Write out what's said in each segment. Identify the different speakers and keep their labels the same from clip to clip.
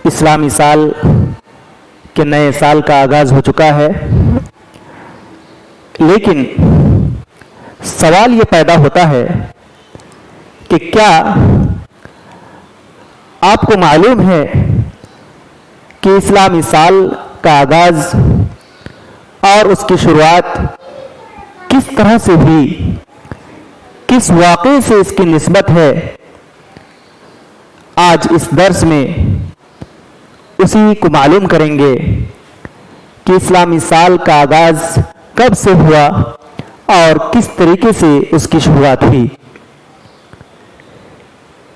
Speaker 1: اسلامی سال کے نئے سال کا آغاز ہو چکا ہے، لیکن سوال یہ پیدا ہوتا ہے کہ کیا آپ کو معلوم ہے کہ اسلامی سال کا آغاز اور اس کی شروعات کس طرح سے ہوئی، کس واقعے سے اس کی نسبت ہے؟ آج اس درس میں اسی کو معلوم کریں گے کہ اسلامی سال کا آغاز کب سے ہوا اور کس طریقے سے اس کی شروعات ہوئی۔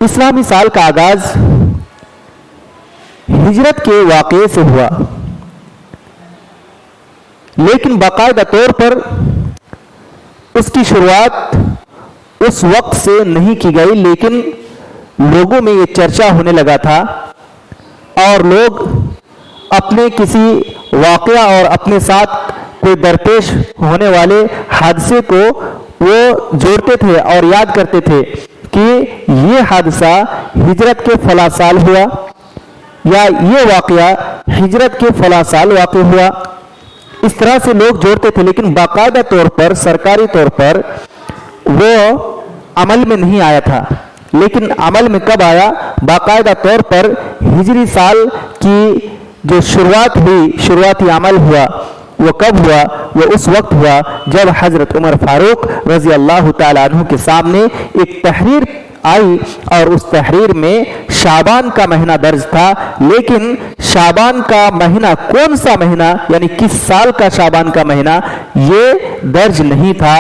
Speaker 1: اسلامی سال کا آغاز ہجرت کے واقعے سے ہوا، لیکن باقاعدہ طور پر اس کی شروعات اس وقت سے نہیں کی گئی، لیکن لوگوں میں یہ چرچا ہونے لگا تھا اور لوگ اپنے کسی واقعہ اور اپنے ساتھ کوئی درپیش ہونے والے حادثے کو وہ جوڑتے تھے اور یاد کرتے تھے کہ یہ حادثہ ہجرت کے فلاں سال ہوا یا یہ واقعہ ہجرت کے فلاں سال واقع ہوا۔ اس طرح سے لوگ جوڑتے تھے، لیکن باقاعدہ طور پر سرکاری طور پر وہ عمل میں نہیں آیا تھا۔ لیکن عمل میں کب آیا؟ باقاعدہ طور پر ہجری سال کی جو شروعات ہوئی، شروعاتی عمل ہوا، وہ کب ہوا؟ وہ اس وقت ہوا جب حضرت عمر فاروق رضی اللہ تعالیٰ عنہ کے سامنے ایک تحریر آئی اور اس تحریر میں شعبان کا مہینہ درج تھا، لیکن شعبان کا مہینہ کون سا مہینہ، یعنی کس سال کا شعبان کا مہینہ، یہ درج نہیں تھا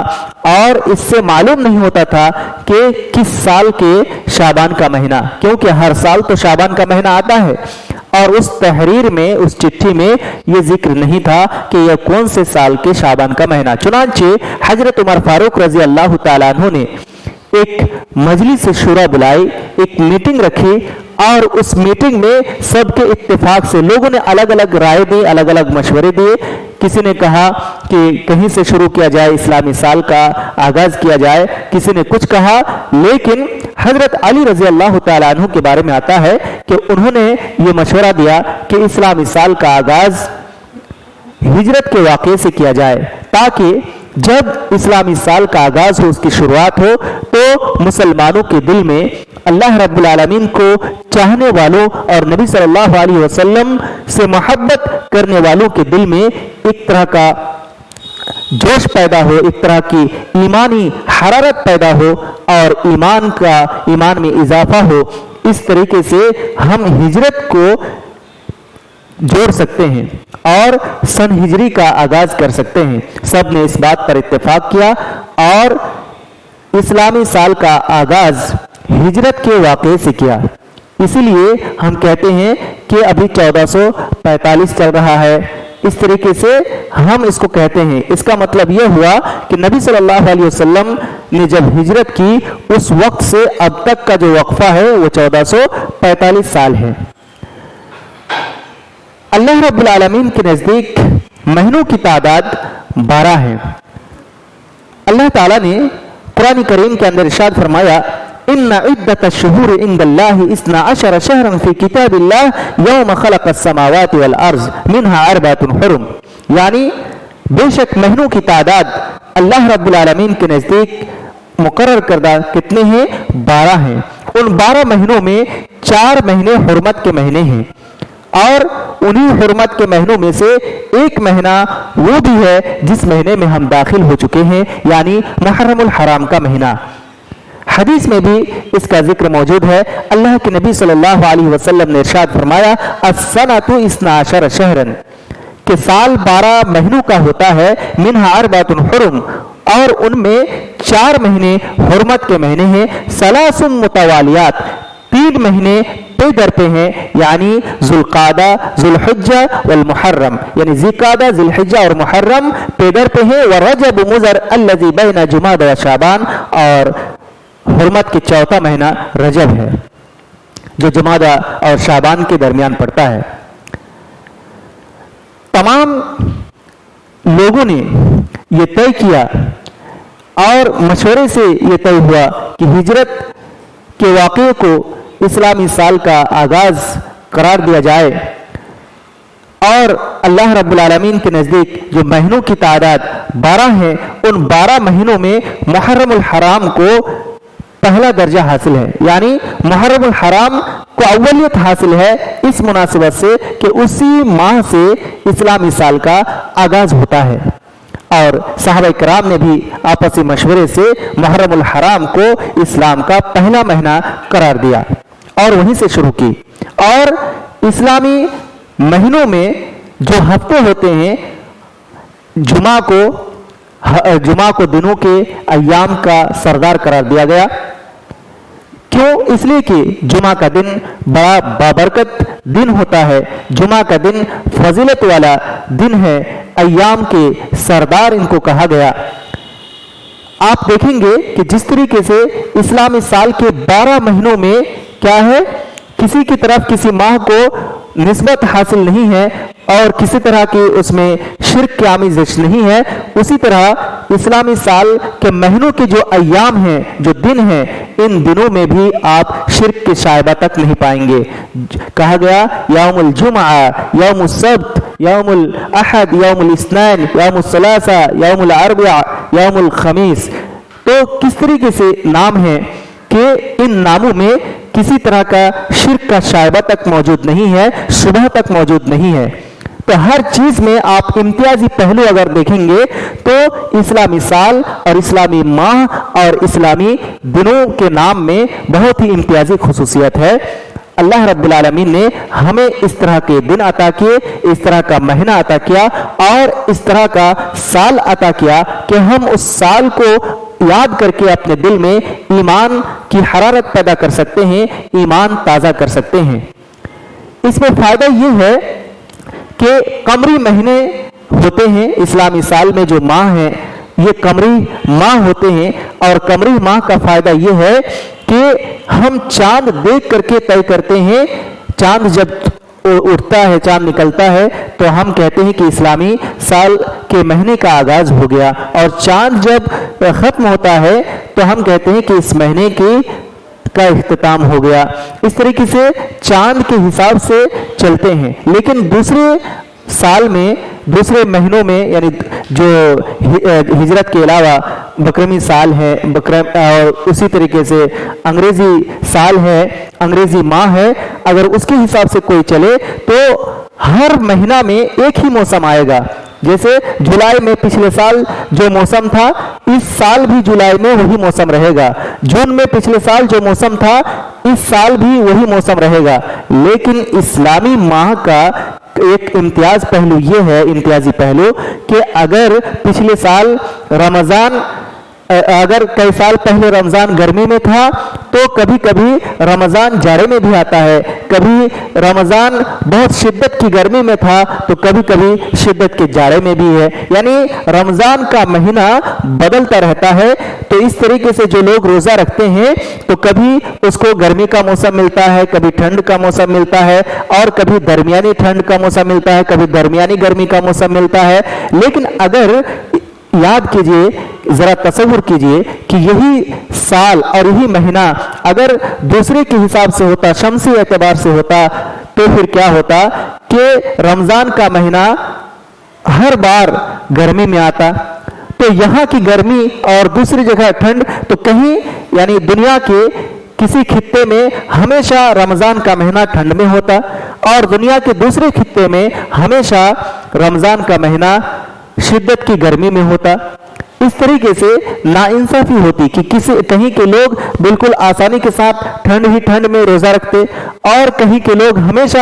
Speaker 1: اور اس سے معلوم نہیں ہوتا تھا کہ کس سال کے شعبان کا مہینہ، کیونکہ ہر سال تو شعبان کا مہینہ آتا ہے اور اس تحریر میں، اس چٹھی میں یہ ذکر نہیں تھا کہ یہ کون سے سال کے شعبان کا مہینہ۔ چنانچہ حضرت عمر فاروق رضی اللہ تعالیٰ عنہ نے ایک مجلس شورا بلائی، ایک میٹنگ رکھی اور اس میٹنگ میں سب کے اتفاق سے لوگوں نے الگ الگ رائے دی، الگ الگ مشورے دیے۔ کسی نے کہا کہ کہیں سے شروع کیا جائے، اسلامی سال کا آغاز کیا جائے، کسی نے کچھ کہا، لیکن حضرت علی رضی اللہ تعالیٰ عنہ کے بارے میں آتا ہے کہ انہوں نے یہ مشورہ دیا کہ اسلامی سال کا آغاز ہجرت کے واقعے سے کیا جائے، تاکہ جب اسلامی سال کا آغاز ہو، اس کی شروعات ہو، تو مسلمانوں کے دل میں اللہ رب العالمین کو چاہنے والوں اور نبی صلی اللہ علیہ وسلم سے محبت کرنے والوں کے دل میں ایک طرح کا جوش پیدا ہو، ایک طرح کی ایمانی حرارت پیدا ہو اور ایمان میں اضافہ ہو۔ اس طریقے سے ہم ہجرت کو جوڑ سکتے ہیں اور سن ہجری کا آغاز کر سکتے ہیں۔ سب نے اس بات پر اتفاق کیا اور اسلامی سال کا آغاز ہجرت کے واقعے سے کیا۔ اسی لیے ہم کہتے ہیں کہ ابھی 1445 چل رہا ہے، اس طریقے سے ہم اس کو کہتے ہیں۔ اس کا مطلب یہ ہوا کہ نبی صلی اللہ علیہ وسلم نے جب ہجرت کی اس وقت سے اب تک کا جو وقفہ ہے وہ 1445 سال ہے۔ اللہ رب العالمین کے نزدیک مہینوں کی تعداد 12 ہے۔ اللہ تعالیٰ نے قرآن کریم کے اندر ارشاد فرمایا، ان عدت الشہور عند اللہ 12 شہرا فی کتاب اللہ یوم خلق السماوات والارض منہا 4 حرم، یعنی بے شک مہینوں کی تعداد اللہ رب العالمین کے نزدیک مقرر کردہ کتنے ہیں؟ 12 ہیں۔ ان 12 مہینوں میں 4 مہینے حرمت کے مہینے ہیں اور انہی حرمت کے مہینوں میں سے ایک مہینہ وہ بھی ہے جس مہینے میں ہم داخل ہو چکے ہیں، یعنی محرم الحرام کا مہینہ۔ حدیث میں بھی اس کا ذکر موجود ہے۔ اللہ کے نبی صلی اللہ علیہ وسلم نے ارشاد فرمایا، السنۃ 12 شہرا، کہ سال 12 مہینوں کا ہوتا ہے، منہا 4 حرم، اور ان میں 4 مہینے حرمت کے مہینے ہیں، 3 متوالیات، 3 مہینے پہ در پہ ہیں، یعنی ذوالقعدہ، ذوالحجہ والمحرم، یعنی ذوالقعدہ، ذوالحجہ اور محرم پہ در پہ ہیں، ورجب مضر الذی بین جمادی و شعبان، اور حرمت کے 4تھا مہینہ رجب ہے جو جمادی اور شعبان کے درمیان پڑتا ہے۔ تمام لوگوں نے یہ طے کیا اور مشورے سے یہ طے ہوا کہ ہجرت کے واقعے کو، اسلامی سال کا آغاز قرار دیا جائے اور اللہ رب العالمین کے نزدیک جو مہینوں کی تعداد 12 ہے، ان 12 مہینوں میں محرم الحرام کو پہلا درجہ حاصل ہے، یعنی محرم الحرام کو اولیت حاصل ہے اس مناسبت سے کہ اسی ماہ سے اسلامی سال کا آغاز ہوتا ہے، اور صحابہ کرام نے بھی آپسی مشورے سے محرم الحرام کو اسلام کا پہلا مہینہ قرار دیا اور وہیں سے شروع کی۔ اور اسلامی مہینوں میں جو ہفتے ہوتے ہیں، جمعہ کو دنوں کے ایام کا سردار قرار دیا گیا۔ کیوں؟ اس لیے کہ جمعہ کا دن بڑا بابرکت دن ہوتا ہے، جمعہ کا دن فضیلت والا دن ہے، ایام کے سردار ان کو کہا گیا۔ آپ دیکھیں گے کہ جس طریقے سے اسلامی سال کے 12 مہینوں میں کیا ہے، کسی کی طرف کسی ماہ کو نسبت حاصل نہیں ہے اور کسی طرح کی اس میں شرک کی آمیزش نہیں ہے، اسی طرح اسلامی سال کے مہینوں کے جو ایام ہیں، جو دن ہیں، ان دنوں میں بھی آپ شرک کے شائبہ تک نہیں پائیں گے۔ کہا گیا یوم الجمعہ، یوم السبت، یوم الاحد، یوم الاثنین، یوم الثلاثہ، یوم الاربعاء، یوم الخمیس۔ تو کس طریقے سے نام ہے کہ ان ناموں میں کسی طرح کا شرک کا شائبہ تک موجود نہیں ہے، شبہ تک موجود نہیں ہے۔ تو ہر چیز میں آپ امتیازی پہلو اگر دیکھیں گے تو اسلامی سال اور اسلامی ماہ اور اسلامی دنوں کے نام میں بہت ہی امتیازی خصوصیت ہے۔ اللہ رب العالمین نے ہمیں اس طرح کے دن عطا کیے، اس طرح کا مہینہ عطا کیا اور اس طرح کا سال عطا کیا کہ ہم اس سال کو یاد کر کے اپنے دل میں ایمان کی حرارت پیدا کر سکتے ہیں، ایمان تازہ کر سکتے ہیں۔ اس میں فائدہ یہ ہے کہ قمری مہینے ہوتے ہیں، اسلامی سال میں جو ماہ ہیں یہ قمری ماہ ہوتے ہیں، اور قمری ماہ کا فائدہ یہ ہے کہ ہم چاند دیکھ کر کے طے کرتے ہیں۔ چاند جب اٹھتا ہے، چاند نکلتا ہے تو ہم کہتے ہیں کہ اسلامی سال کے مہینے کا آغاز ہو گیا، اور چاند جب ختم ہوتا ہے تو ہم کہتے ہیں کہ اس مہینے کا اختتام ہو گیا۔ اس طریقے سے چاند کے حساب سے چلتے ہیں، لیکن دوسرے سال میں، دوسرے مہینوں میں، یعنی جو ہجرت کے علاوہ بکرمی سال ہے، اور اسی طریقے سے انگریزی سال ہے، انگریزی ماہ ہے، اگر اس کے حساب سے کوئی چلے تو ہر مہینہ میں ایک ہی موسم آئے گا۔ جیسے جولائی میں پچھلے سال جو موسم تھا، اس سال بھی جولائی میں وہی موسم رہے گا۔ جون میں پچھلے سال جو موسم تھا، اس سال بھی وہی موسم رہے گا۔ لیکن اسلامی ماہ کا ایک امتیازی پہلو کہ اگر پچھلے سال رمضان، اگر کئی سال پہلے رمضان گرمی میں تھا تو کبھی کبھی رمضان جاڑے میں بھی آتا ہے، کبھی رمضان بہت شدت کی گرمی میں تھا تو کبھی کبھی شدت کے جاڑے میں بھی ہے، یعنی رمضان کا مہینہ بدلتا رہتا ہے۔ تو اس طریقے سے جو لوگ روزہ رکھتے ہیں تو کبھی اس کو گرمی کا موسم ملتا ہے، کبھی ٹھنڈ کا موسم ملتا ہے، اور کبھی درمیانی ٹھنڈ کا موسم ملتا ہے، کبھی درمیانی گرمی کا موسم ملتا ہے۔ لیکن اگر یاد کیجئے، ذرا تصور کیجئے کہ یہی سال اور یہی مہینہ اگر دوسرے کے حساب سے ہوتا، شمسی اعتبار سے ہوتا، تو پھر کیا ہوتا کہ رمضان کا مہینہ ہر بار گرمی میں آتا، تو یہاں کی گرمی اور دوسری جگہ ٹھنڈ، تو کہیں یعنی دنیا کے کسی خطے میں ہمیشہ رمضان کا مہینہ ٹھنڈ میں ہوتا اور دنیا کے دوسرے خطے میں ہمیشہ رمضان کا مہینہ شدت کی گرمی میں ہوتا۔ اس طریقے سے ناانصافی ہوتی کہ کہیں کے لوگ بالکل آسانی کے ساتھ ٹھنڈ ہی ٹھنڈ میں روزہ رکھتے، اور کہیں کے لوگ ہمیشہ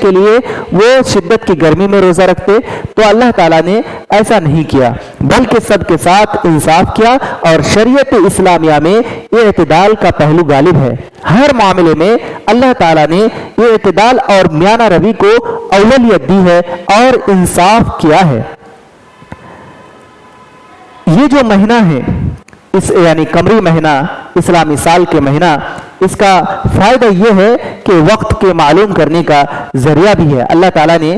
Speaker 1: کے لیے وہ شدت کی گرمی میں روزہ رکھتے۔ تو اللہ تعالیٰ نے ایسا نہیں کیا، بلکہ سب کے ساتھ انصاف کیا، اور شریعت اسلامیہ میں اعتدال کا پہلو غالب ہے۔ ہر معاملے میں اللہ تعالیٰ نے اعتدال اور میانہ روی کو اولویت دی ہے اور انصاف کیا ہے۔ یہ جو مہینہ ہے، یعنی قمری مہینہ، اسلامی سال کے مہینہ، اس کا فائدہ یہ ہے کہ وقت کے معلوم کرنے کا ذریعہ بھی ہے۔ اللہ تعالیٰ نے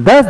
Speaker 1: 10